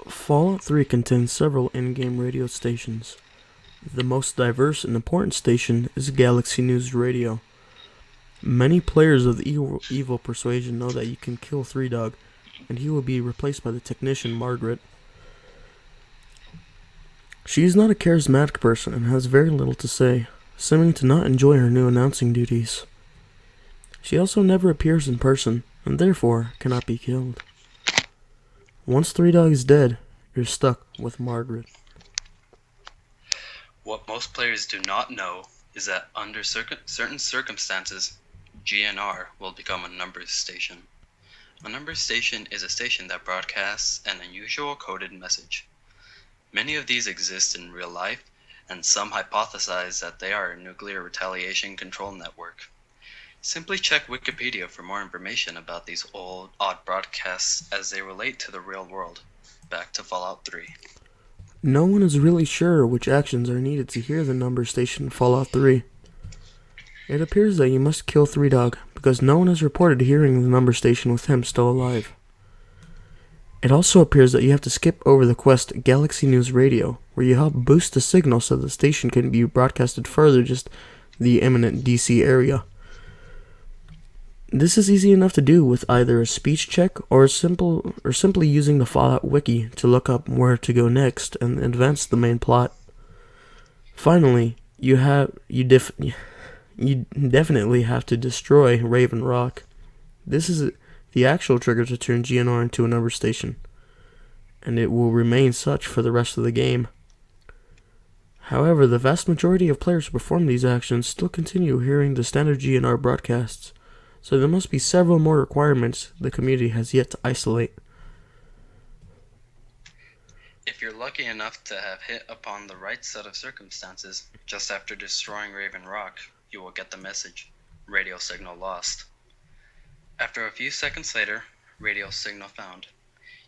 Fallout 3 contains several in-game radio stations. The most diverse and important station is Galaxy News Radio. Many players of the evil persuasion know that you can kill Three Dog, and he will be replaced by the technician Margaret. She is not a charismatic person and has very little to say, seeming to not enjoy her new announcing duties. She also never appears in person, and therefore cannot be killed. Once Three Dog is dead, you're stuck with Margaret. What most players do not know is that under certain circumstances, GNR will become a numbers station. A numbers station is a station that broadcasts an unusual coded message. Many of these exist in real life, and some hypothesize that they are a nuclear retaliation control network. Simply check Wikipedia for more information about these old, odd broadcasts as they relate to the real world. Back to Fallout 3. No one is really sure which actions are needed to hear the number station in Fallout 3. It appears that you must kill Three Dog, because no one has reported hearing the number station with him still alive. It also appears that you have to skip over the quest Galaxy News Radio, where you help boost the signal so the station can be broadcasted further just the imminent DC area. This is easy enough to do with either a speech check or simply using the Fallout wiki to look up where to go next and advance the main plot. Finally, you definitely have to destroy Raven Rock. This is the actual trigger to turn GNR into a number station, and it will remain such for the rest of the game. However, the vast majority of players who perform these actions still continue hearing the standard GNR broadcasts, so there must be several more requirements the community has yet to isolate. If you're lucky enough to have hit upon the right set of circumstances, just after destroying Raven Rock, you will get the message, radio signal lost. After a few seconds later, radio signal found.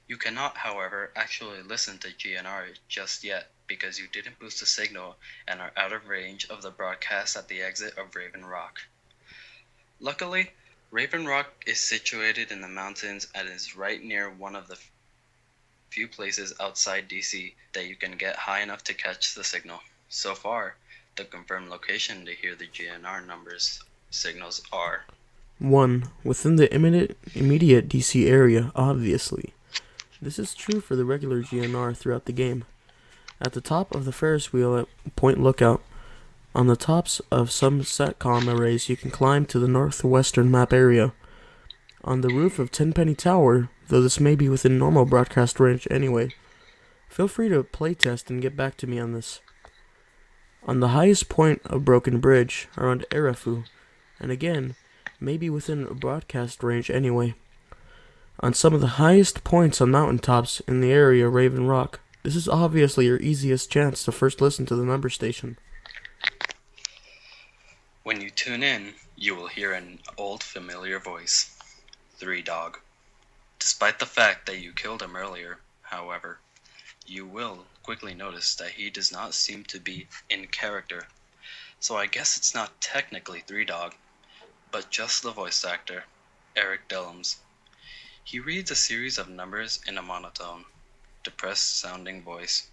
You cannot, however, actually listen to GNR just yet because you didn't boost the signal and are out of range of the broadcast at the exit of Raven Rock. Luckily, Raven Rock is situated in the mountains and is right near one of the few places outside DC that you can get high enough to catch the signal. So far, the confirmed location to hear the GNR numbers signals are 1. Within the immediate DC area, obviously. This is true for the regular GNR throughout the game. At the top of the Ferris wheel at Point Lookout, on the tops of some SATCOM arrays you can climb to the northwestern map area. On the roof of Tenpenny Tower, though this may be within normal broadcast range anyway. Feel free to playtest and get back to me on this. On the highest point of Broken Bridge, around Erafu, and again, maybe within broadcast range anyway. On some of the highest points on mountaintops in the area of Raven Rock. This is obviously your easiest chance to first listen to the number station. When you tune in, you will hear an old familiar voice, Three Dog. Despite the fact that you killed him earlier, however, you will quickly notice that he does not seem to be in character. So I guess it's not technically Three Dog, but just the voice actor, Eric Dellums. He reads a series of numbers in a monotone, depressed sounding voice.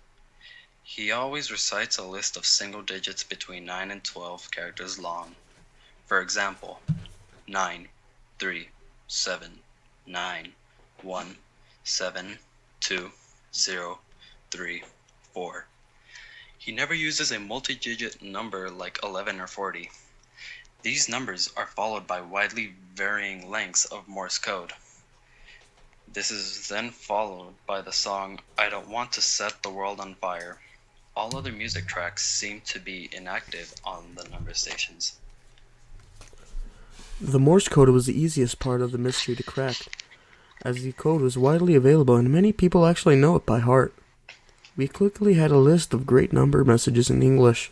He always recites a list of single digits between 9 and 12 characters long. For example, 9, 3, 7, 9, 1, 7, 2, 0, 3, 4. He never uses a multi-digit number like 11 or 40. These numbers are followed by widely varying lengths of Morse code. This is then followed by the song I Don't Want to Set the World on Fire. All other music tracks seem to be inactive on the number stations. The Morse code was the easiest part of the mystery to crack, as the code was widely available and many people actually know it by heart. We quickly had a list of great number messages in English.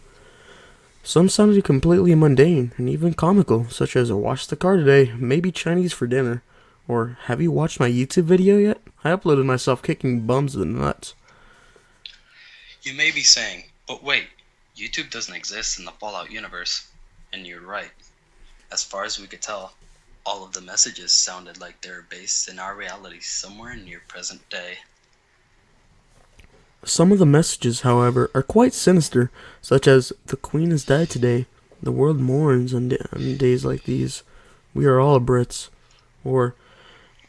Some sounded completely mundane and even comical, such as "Wash the car today, maybe Chinese for dinner," or "Have you watched my YouTube video yet? I uploaded myself kicking bums in the nuts." You may be saying, but wait, YouTube doesn't exist in the Fallout universe. And you're right. As far as we could tell, all of the messages sounded like they were based in our reality somewhere near present day. Some of the messages, however, are quite sinister, such as, "The Queen has died today. The world mourns on days like these. We are all Brits." Or,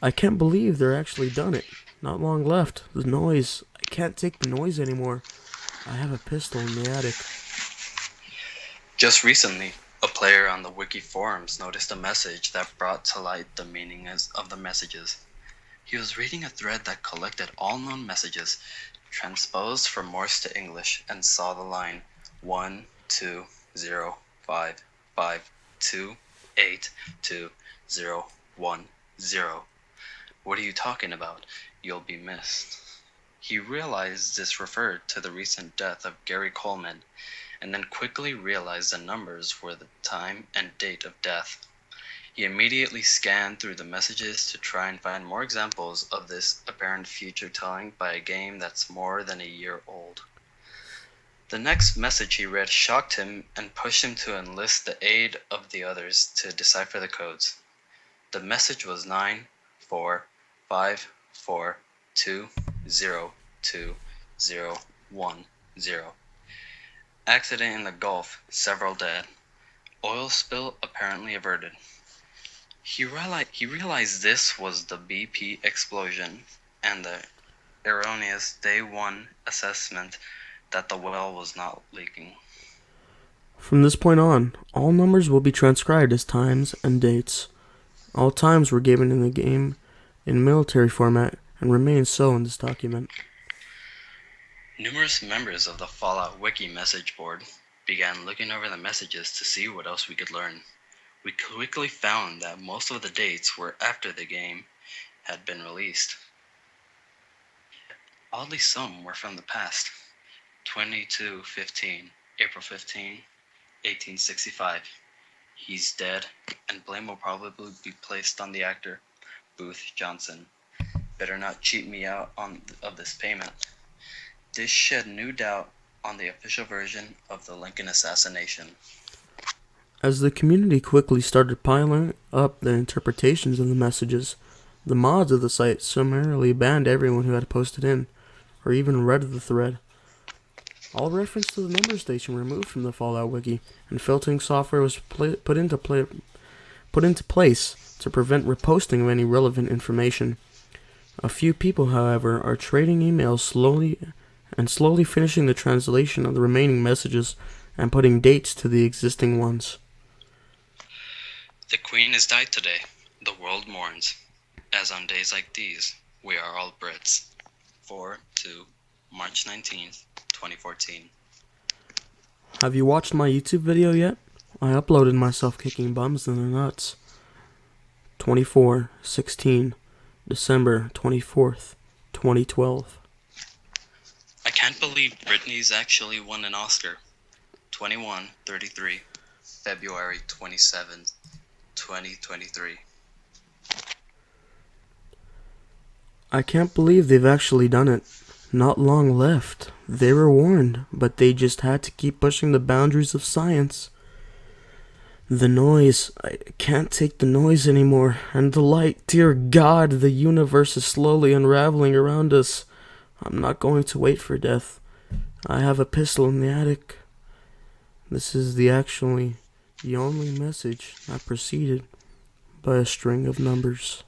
"I can't believe they're actually done it. Not long left. The noise. I can't take the noise anymore. I have a pistol in the attic." Just recently, a player on the wiki forums noticed a message that brought to light the meaning of the messages. He was reading a thread that collected all known messages, transposed from Morse to English, and saw the line 12055528210. What are you talking about? You'll be missed. He realized this referred to the recent death of Gary Coleman, and then quickly realized the numbers were the time and date of death. He immediately scanned through the messages to try and find more examples of this apparent future telling by a game that's more than a year old. The next message he read shocked him and pushed him to enlist the aid of the others to decipher the codes. The message was 945420210. Accident in the Gulf, several dead. Oil spill apparently averted. He realized this was the BP explosion and the erroneous day one assessment that the well was not leaking. From this point on, all numbers will be transcribed as times and dates. All times were given in the game in military format and remain so in this document. Numerous members of the Fallout Wiki message board began looking over the messages to see what else we could learn. We quickly found that most of the dates were after the game had been released. Oddly, some were from the past. 2215, April 15, 1865. He's dead, and blame will probably be placed on the actor, Booth Johnson. Better not cheat me out of this payment. This shed new doubt on the official version of the Lincoln assassination. As the community quickly started piling up the interpretations of the messages, the mods of the site summarily banned everyone who had posted in, or even read the thread. All reference to the number station removed from the Fallout Wiki, and filtering software was put into place to prevent reposting of any relevant information. A few people, however, are trading emails slowly finishing the translation of the remaining messages and putting dates to the existing ones. The Queen has died today. The world mourns. As on days like these, we are all Brits. 4/2, March 19th, 2014. Have you watched my YouTube video yet? I uploaded myself kicking bums in the nuts. 24/16, December 24th, 2012. I can't believe Britney's actually won an Oscar. 21/33, February 27th, 2023. I can't believe they've actually done it. Not long left. They were warned, but they just had to keep pushing the boundaries of science. The noise. I can't take the noise anymore. And the light. Dear God, the universe is slowly unraveling around us. I'm not going to wait for death. I have a pistol in the attic. This is the only message that preceded by a string of numbers.